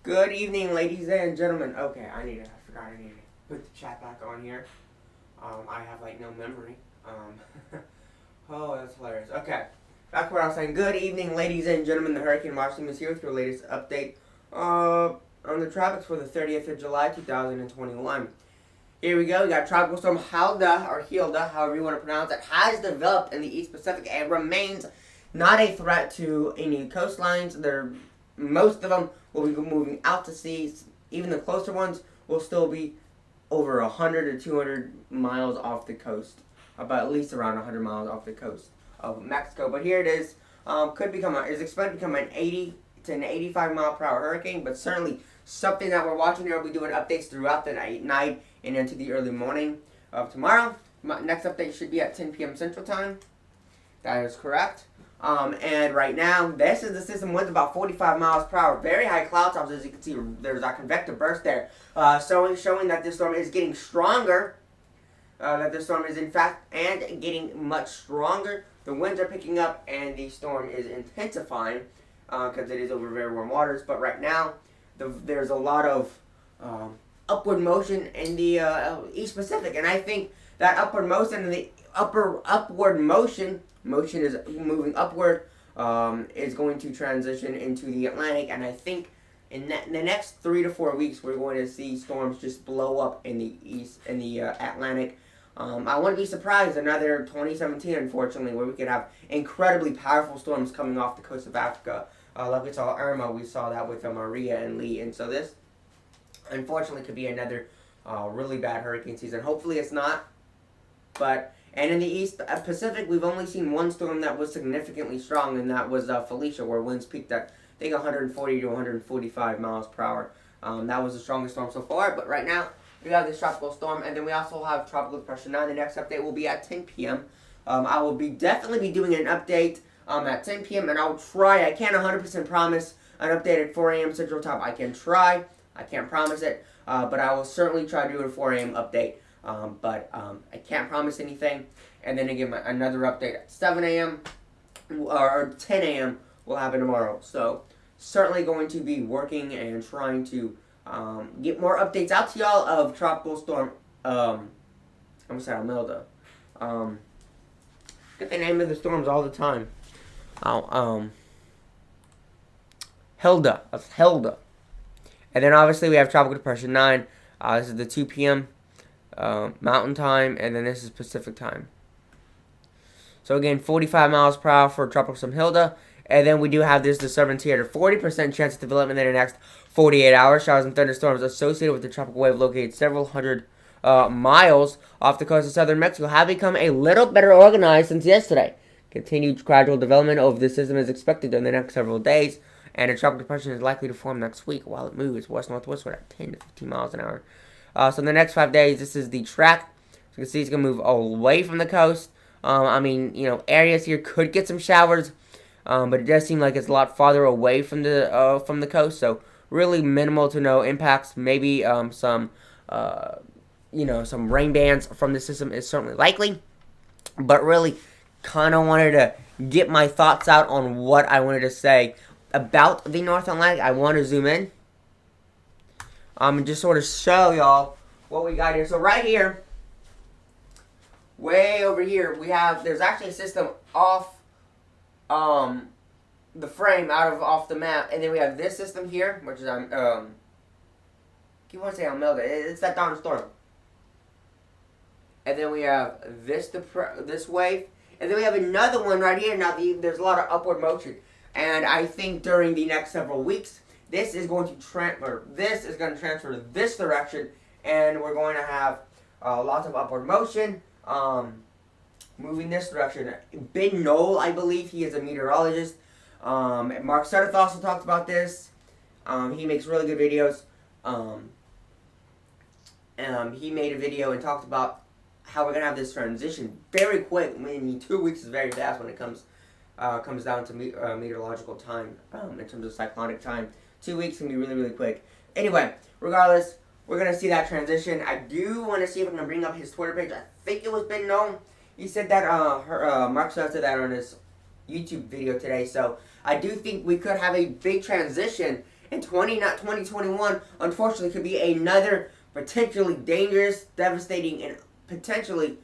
Good evening, ladies and gentlemen. Okay, I forgot I need to put the chat back on here. I have like no memory. Oh, that's hilarious. Okay, back to what I was saying. Good evening, ladies and gentlemen. The Hurricane Watch Team is here with your latest update on the tropics for the 30th of July, 2021. Here we go. We got Tropical Storm Hilda, or Hilda, however you want to pronounce it, has developed in the East Pacific and remains not a threat to any coastlines. Most of them will be moving out to sea. Even the closer ones will still be over 100 to 200 miles off the coast, about at least around 100 miles off the coast of Mexico. But here it is. Is expected to become an 80 to an 85 mile per hour hurricane, but certainly something that we're watching here. We'll be doing updates throughout the night and into the early morning of tomorrow. My next update should be at 10 p.m. Central Time. That is correct. And right now, this is the system, winds about 45 miles per hour. Very high cloud tops, as you can see. There's a convective burst there, showing that this storm is getting stronger. That the storm is in fact and getting much stronger. The winds are picking up and the storm is intensifying because it is over very warm waters. But right now, there's a lot of upward motion in the East Pacific, and I think that upward motion motion is moving upward, is going to transition into the Atlantic, and I think in the next 3 to 4 weeks we're going to see storms just blow up in the Atlantic. I wouldn't be surprised another 2017, unfortunately, where we could have incredibly powerful storms coming off the coast of Africa. Like we saw Irma, we saw that with Maria and Lee, and so this, unfortunately, could be another really bad hurricane season. Hopefully it's not, and in the East Pacific, we've only seen one storm that was significantly strong, and that was Felicia, where winds peaked at, I think, 140 to 145 miles per hour. That was the strongest storm so far, but right now, we have this tropical storm, and then we also have Tropical Depression 9. The next update will be at 10 p.m. I will definitely be doing an update at 10 p.m., and I'll try. I can't 100% promise an update at 4 a.m. Central Time. I can try. I can't promise it, but I will certainly try to do a 4 a.m. update. But I can't promise anything. And then again, another update at 7 a.m. or 10 a.m. will happen tomorrow. So certainly going to be working and trying to get more updates out to y'all of Tropical Storm, I'm sorry, Imelda. Get the name of the storms all the time. Hilda. That's Hilda. And then obviously we have Tropical Depression 9. This is the 2 p.m. Mountain time, and then this is Pacific time. So again, 45 miles per hour for Tropical Storm Hilda. And then we do have this disturbance here at a 40% chance of development in the next 48 hours. Showers and thunderstorms associated with the tropical wave located several hundred miles off the coast of southern Mexico have become a little better organized since yesterday. Continued gradual development of the system is expected in the next several days, and a tropical depression is likely to form next week while it moves west-northwestward at 10 to 15 miles an hour. So in the next 5 days, this is the track. So you can see it's going to move away from the coast. Areas here could get some showers, but it does seem like it's a lot farther away from the coast. So really minimal to no impacts. Maybe some rain bands from the system is certainly likely. But really kind of wanted to get my thoughts out on what I wanted to say about the North Atlantic. I want to zoom in and just sort of show y'all what we got here. So right here, way over here, there's actually a system off the frame, off the map, and then we have this system here, which is I keep wanting to say Imelda. It's that down storm. And then we have this wave, and then we have another one right here. Now there's a lot of upward motion, and I think during the next several weeks, this is going to transfer this direction, and we're going to have lots of upward motion. Moving this direction. Ben Knoll, I believe, he is a meteorologist. Mark Sudduth also talked about this. He makes really good videos. He made a video and talked about how we're gonna have this transition very quick. I mean, 2 weeks is very fast when it comes down to meteorological time. In terms of cyclonic time, 2 weeks can be really, really quick. Anyway, regardless, we're gonna see that transition. I do want to see if I can bring up his Twitter page. I think it was Ben Knoll. He said that Mark Sudduth said that on his YouTube video today. So I do think we could have a big transition in 2021. Unfortunately, could be another potentially dangerous, devastating, and potentially,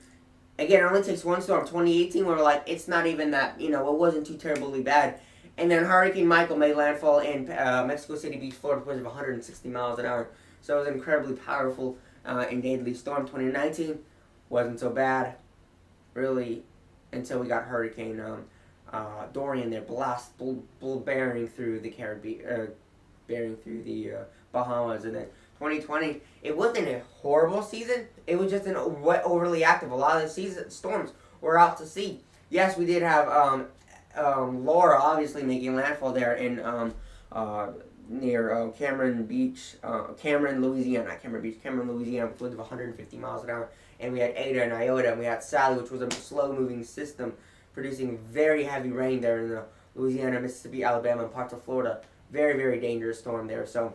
again, it only takes one storm. 2018, where we're like, it's not even that, it wasn't too terribly bad. And then Hurricane Michael made landfall in Mexico City Beach, Florida, with 160 miles an hour. So it was an incredibly powerful in Daily Storm 2019. Wasn't so bad, really, until we got Hurricane Dorian there, bearing through the Caribbean, bearing through the Bahamas, and then 2020. It wasn't a horrible season. It was just overly active. A lot of the storms were out to sea. Yes, we did have Laura obviously making landfall there in near Cameron Beach, Cameron, Louisiana, not Cameron Beach, Cameron, Louisiana, with winds of 150 miles an hour. And we had Ada and Iota, and we had Sally, which was a slow-moving system producing very heavy rain there in the Louisiana, Mississippi, Alabama, and parts of Florida. Very, very dangerous storm there. So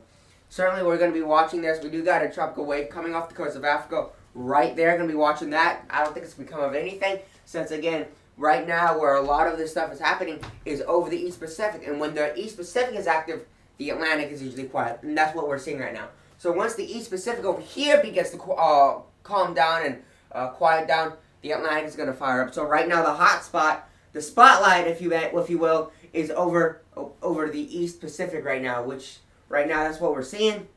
certainly we're going to be watching this. We do got a tropical wave coming off the coast of Africa right there. Going to be watching that. I don't think it's become of anything since, again, right now where a lot of this stuff is happening is over the East Pacific. And when the East Pacific is active, the Atlantic is usually quiet. And that's what we're seeing right now. So once the East Pacific over here begins to calm down and quiet down, the Atlantic is going to fire up. So right now the hot spot, the spotlight, if you will, is over the East Pacific right now, which right now that's what we're seeing.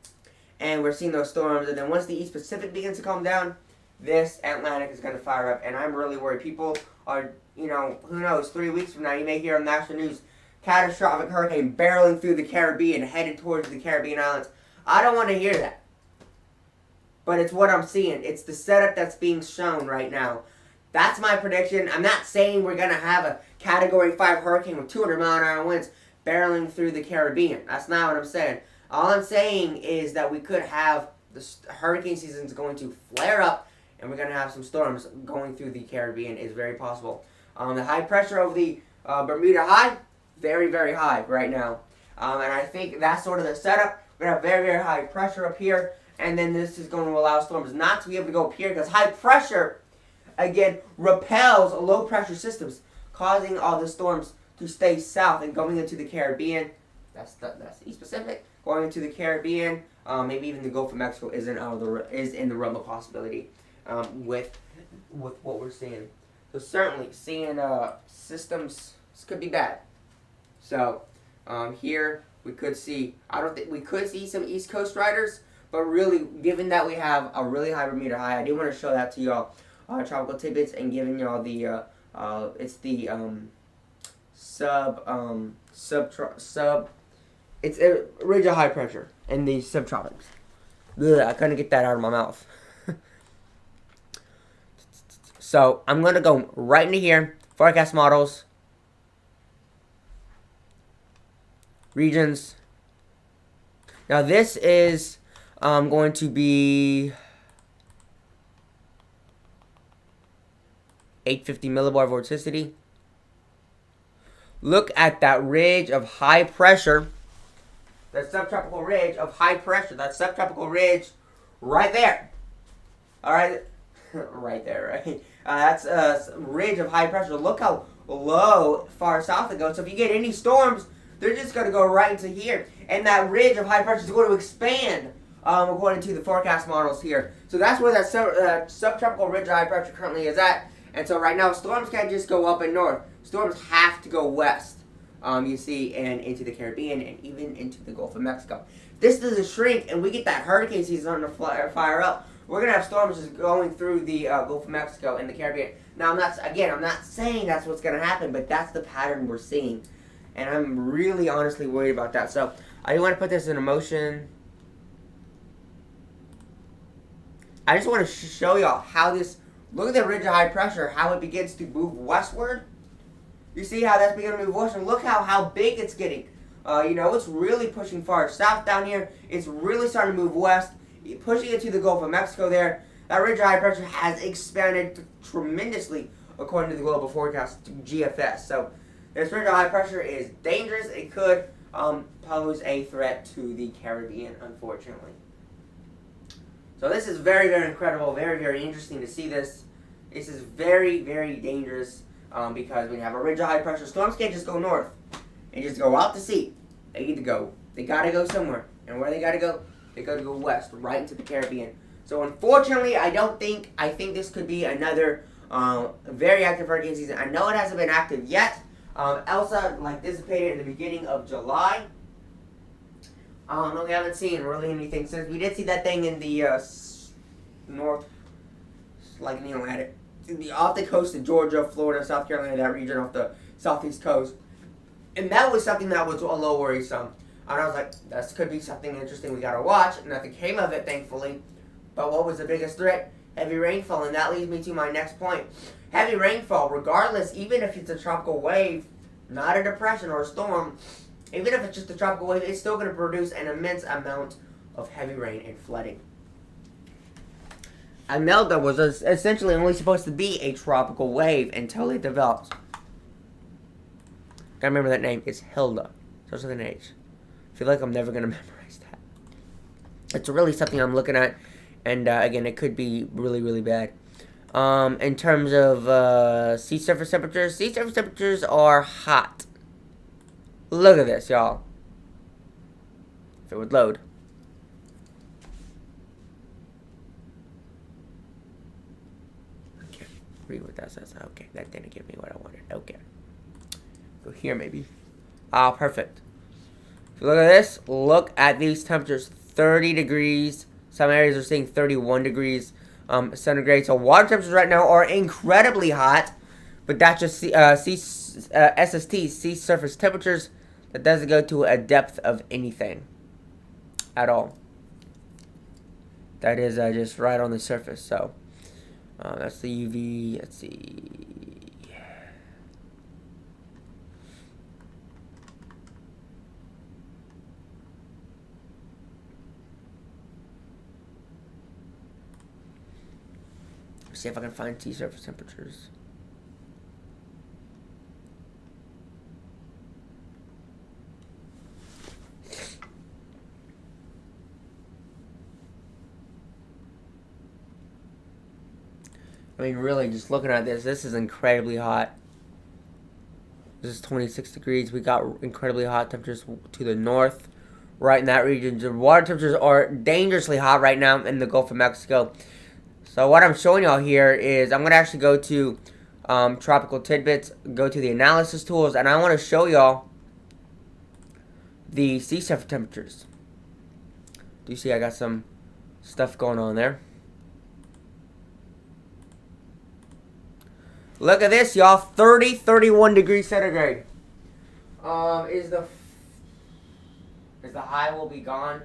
And we're seeing those storms. And then once the East Pacific begins to calm down, this Atlantic is going to fire up. And I'm really worried. People are, who knows, 3 weeks from now, you may hear on national news, catastrophic hurricane barreling through the Caribbean, headed towards the Caribbean islands. I don't want to hear that. But it's what I'm seeing. It's the setup that's being shown right now. That's my prediction. I'm not saying we're going to have a Category 5 hurricane with 200-mile-an-hour winds barreling through the Caribbean. That's not what I'm saying. All I'm saying is that we could have the hurricane season is going to flare up, and we're going to have some storms going through the Caribbean. Is very possible. The high pressure over the Bermuda High, very, very high right now. And I think that's sort of the setup. We're going to have very, very high pressure up here, and then this is going to allow storms not to be able to go up here because high pressure, again, repels low-pressure systems, causing all the storms to stay south and going into the Caribbean. That's the East Pacific. Going into the Caribbean, maybe even the Gulf of Mexico is in the realm of possibility with what we're seeing. So certainly seeing systems, this could be bad. So here we could see, we could see some East Coast riders, but really, given that we have a really high Bermuda High, I do want to show that to y'all. Tropical tidbits and giving y'all the it's the it's a ridge of high pressure in the subtropics. Ugh, I couldn't get that out of my mouth. So I'm gonna go right into here. Forecast models, regions. Now this is going to be 850 millibar vorticity. Look at that ridge of high pressure. That subtropical ridge of high pressure. That subtropical ridge right there. Alright. Right there, right? That's a ridge of high pressure. Look how low far south it goes. So if you get any storms, they're just going to go right into here. And that ridge of high pressure is going to expand according to the forecast models here. So that's where that subtropical ridge of high pressure currently is at. And so right now, storms can't just go up and north. Storms have to go west, you see, and into the Caribbean and even into the Gulf of Mexico. This doesn't shrink, and we get that hurricane season to fire up. We're going to have storms just going through the Gulf of Mexico and the Caribbean. Now, I'm not saying that's what's going to happen, but that's the pattern we're seeing. And I'm really honestly worried about that. So I want to put this in motion. I just want to show y'all how this, look at the ridge of high pressure, how it begins to move westward. You see how that's beginning to move westward? Look how big it's getting. It's really pushing far south down here. It's really starting to move west, pushing it to the Gulf of Mexico there. That ridge of high pressure has expanded tremendously according to the global forecast, GFS. So this ridge of high pressure is dangerous. It could pose a threat to the Caribbean, unfortunately. So this is very, very incredible, very, very interesting to see this. This is very, very dangerous because when you have a ridge of high pressure, storms can't just go north and just go out to sea. They need to go. They got to go somewhere. And where they got to go? They got to go west, right into the Caribbean. So unfortunately, I think this could be another very active hurricane season. I know it hasn't been active yet. Elsa dissipated in the beginning of July. No, we haven't seen really anything since. We did see that thing in the north, like in the Atlantic, off the coast of Georgia, Florida, South Carolina, that region off the southeast coast. And that was something that was a little worrisome. And I was like, this could be something interesting we gotta watch. Nothing came of it, thankfully. But what was the biggest threat? Heavy rainfall. And that leads me to my next point. Heavy rainfall, regardless, even if it's a tropical wave, not a depression or a storm, even if it's just a tropical wave, it's still going to produce an immense amount of heavy rain and flooding. Imelda was essentially only supposed to be a tropical wave until it developed. Gotta remember that name. It's Hilda. Starts with an H. I feel like I'm never going to memorize that. It's really something I'm looking at. And again, it could be really, really bad. In terms of sea surface temperatures are hot. Look at this, y'all. If it would load. Okay, read what that says. Okay, that didn't give me what I wanted. Okay. Go here, maybe. Ah, perfect. If you look at this, look at these temperatures. 30 degrees. Some areas are seeing 31 degrees centigrade. So water temperatures right now are incredibly hot. But that's just SST, sea surface temperatures. That doesn't go to a depth of anything at all. That is just right on the surface. So that's the UV. Let's see. See if I can find sea surface temperatures. I mean, really, just looking at this is incredibly hot. This is 26 degrees. We got incredibly hot temperatures to the north, right in that region. The water temperatures are dangerously hot right now in the Gulf of Mexico. So what I'm showing y'all here is I'm going to actually go to Tropical Tidbits, go to the analysis tools, and I want to show y'all the sea surface temperatures. Do you see I got some stuff going on there? Look at this, y'all. 31 degrees centigrade. Is the high will be gone?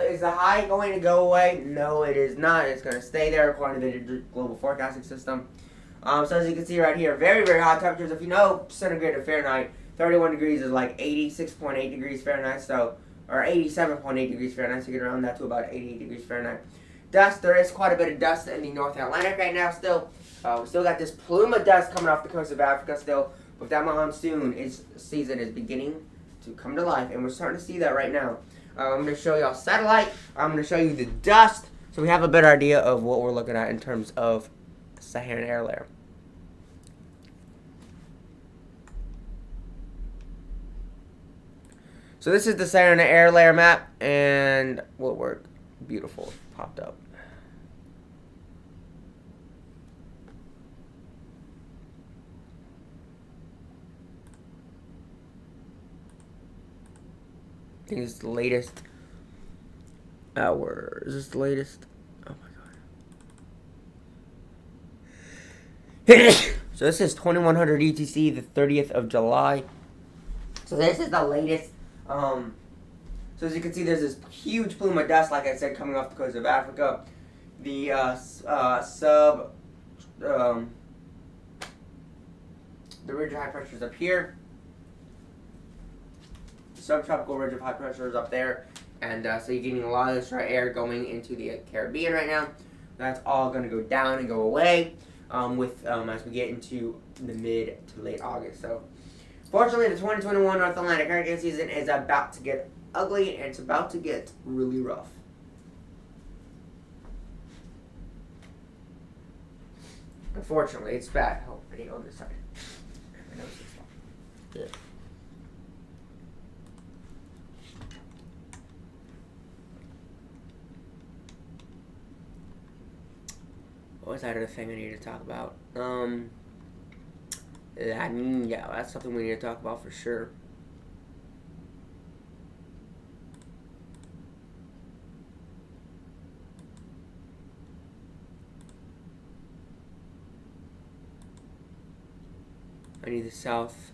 Is the high going to go away? No, it is not. It's going to stay there according to the global forecasting system. So as you can see right here, very, very hot temperatures. If you know centigrade or Fahrenheit, 31 degrees is like 86.8 degrees Fahrenheit, so, or 87.8 degrees Fahrenheit, so you can round that to about 88 degrees Fahrenheit. Dust, there is quite a bit of dust in the North Atlantic right now still. We still got this plume of dust coming off the coast of Africa still, but that monsoon season is beginning to come to life, and we're starting to see that right now. I'm going to show y'all satellite. I'm going to show you the dust, so we have a better idea of what we're looking at in terms of Saharan air layer. So this is the Saharan air layer map, and will work. Beautiful. Popped up. I think it's the latest hour. Is this the latest? Oh my god. So this is 2100 UTC, the 30th of July. So this is the latest. So as you can see, there's this huge plume of dust, like I said, coming off the coast of Africa. The the ridge of high pressure is up here. Subtropical ridge of high pressure is up there, and so you're getting a lot of this dry air going into the Caribbean right now. That's all going to go down and go away as we get into the mid to late August. So, fortunately, the 2021 North Atlantic hurricane season is about to get ugly, and it's about to get really rough. Unfortunately, it's bad. Oh, I need on this side. Yeah. What was that other thing I need to talk about? Yeah, that's something we need to talk about for sure. I need the Southwest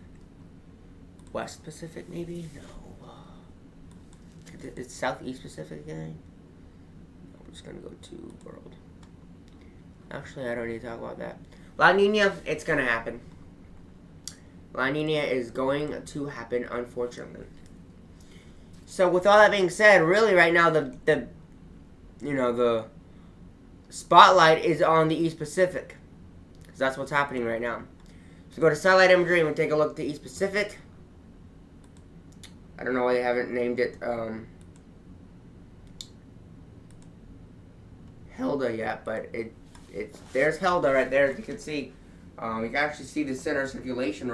Pacific, maybe? No. It's Southeast Pacific again? No, we're just gonna go to world. Actually, I don't need to talk about that. La Nina, it's gonna happen. La Nina is going to happen, unfortunately. So with all that being said, really right now the spotlight is on the East Pacific, because that's what's happening right now. So go to satellite imagery and we'll take a look at the East Pacific. I don't know why they haven't named it Hilda yet, but there's Hilda right there, as you can see. You can actually see the center of circulation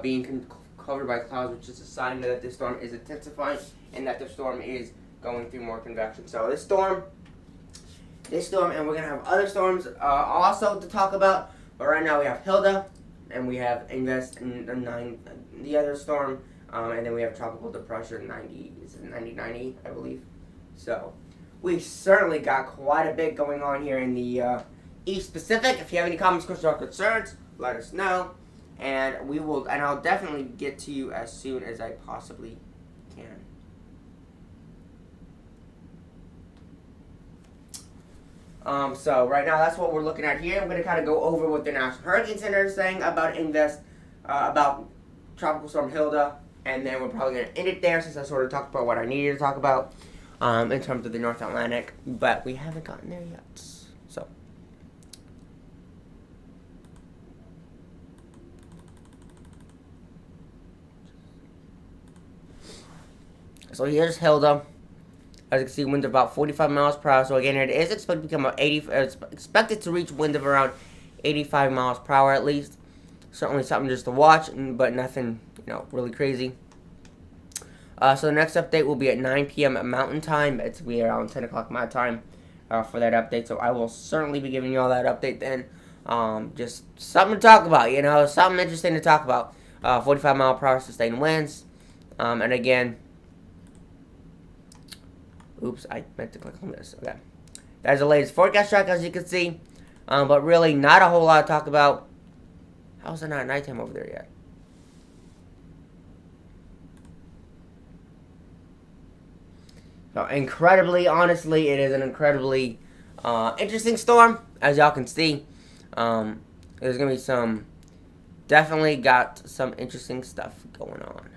being covered by clouds, which is a sign that this storm is intensifying and that the storm is going through more convection. So this storm, and we're gonna have other storms also to talk about. But right now we have Hilda, and we have the other storm, and then we have tropical depression 90, I believe. So we certainly got quite a bit going on here in the East Pacific. If you have any comments, questions, or concerns, let us know. And I'll definitely get to you as soon as I possibly can. So right now that's what we're looking at here. I'm going to kind of go over what the National Hurricane Center is saying about Tropical Storm Hilda, and then we're probably going to end it there since I sort of talked about what I needed to talk about in terms of the North Atlantic, but we haven't gotten there yet. So here's Hilda. As you can see, winds of about 45 miles per hour. So again, it is expected to become expected to reach wind of around 85 miles per hour at least. Certainly something just to watch, but nothing, really crazy. So the next update will be at 9 p.m. at Mountain Time. It's be around 10 o'clock my time for that update. So I will certainly be giving you all that update then. Just something to talk about, something interesting to talk about. 45 mile per hour sustained winds, and again. Oops, I meant to click on this. Okay. That's the latest forecast track, as you can see. But really, not a whole lot to talk about. How is it not nighttime over there yet? So, honestly, it is an incredibly interesting storm, as y'all can see. There's going to be definitely got some interesting stuff going on.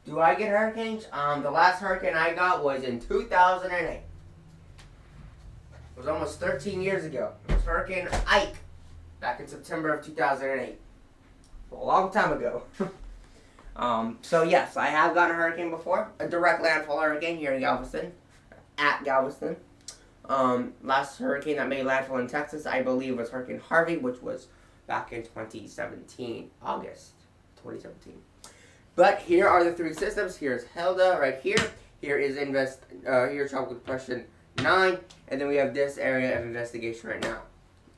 Do I get hurricanes? The last hurricane I got was in 2008. It was almost 13 years ago. It was Hurricane Ike back in September of 2008. A long time ago. So yes, I have gotten a hurricane before. A direct landfall hurricane here in Galveston. At Galveston. Last hurricane that made landfall in Texas, I believe, was Hurricane Harvey, which was back in 2017. August 2017. But here are the three systems. Here's Hilda right here. Here is here's Tropical Depression 9. And then we have this area of investigation right now,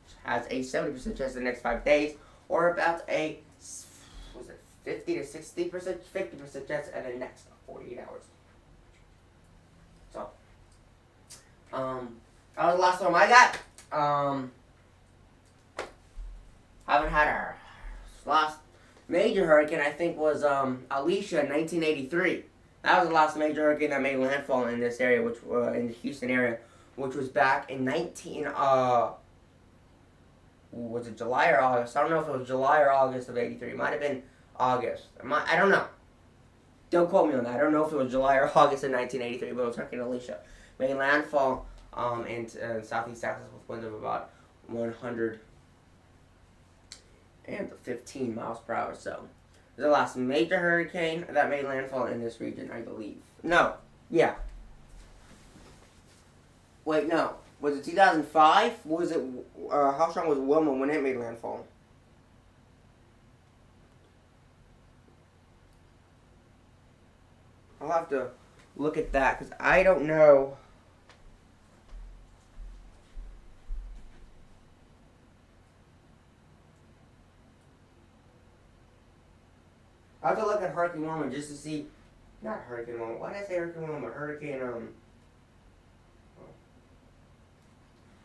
which has a 70% chance in the next 5 days, or about a 50 to 60%, 50% chance in the next 48 hours. So, that was the last one I got. Haven't had our last major hurricane, I think, was Alicia in 1983. That was the last major hurricane that made landfall in this area, which in the Houston area, which was back in was it July or August? I don't know if it was July or August of 83. It might have been August. I don't know. Don't quote me on that. I don't know if it was July or August of 1983, but it was Hurricane Alicia. Made landfall in southeast Texas with winds of about 115 miles per hour. So, the last major hurricane that made landfall in this region, I believe. No. Yeah. Wait, no. Was it 2005? Was it, how strong was Wilma when it made landfall? I'll have to look at that, because I don't know. I'll have to look at Hurricane Wilma just to see not Hurricane Wilma. Why did I say Hurricane Wilma? Hurricane,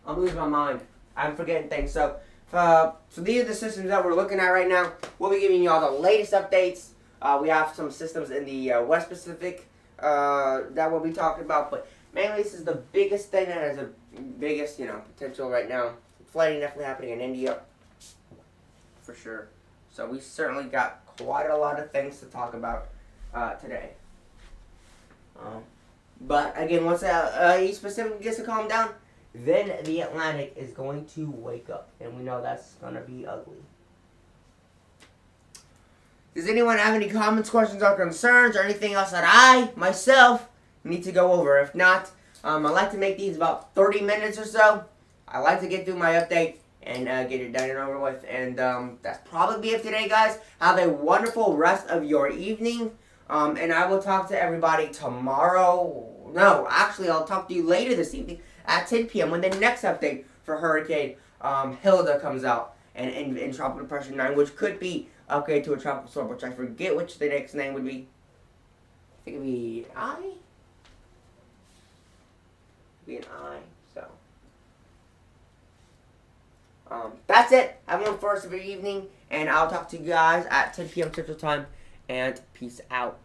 I'm losing my mind. I'm forgetting things. So these are the systems that we're looking at right now. We'll be giving you all the latest updates. We have some systems in the West Pacific that we'll be talking about. But mainly this is the biggest thing that has the biggest, potential right now. Flooding definitely happening in India. For sure. So we certainly got quite a lot of things to talk about today. But again, once East Pacific gets to calm down, then the Atlantic is going to wake up. And we know that's going to be ugly. Does anyone have any comments, questions, or concerns, or anything else that I, myself, need to go over? If not, I like to make these about 30 minutes or so. I like to get through my update and get it done and over with. And that's probably it today, guys. Have a wonderful rest of your evening. And I will talk to everybody tomorrow. No, actually, I'll talk to you later this evening at 10 p.m. when the next update for Hurricane Hilda comes out. And in Tropical Depression 9, which could be upgraded to a tropical storm, which I forget which the next name would be. I think it would be I? Be an I, so. That's it. Have one first of your evening, and I'll talk to you guys at 10 p.m. Central Time, and peace out.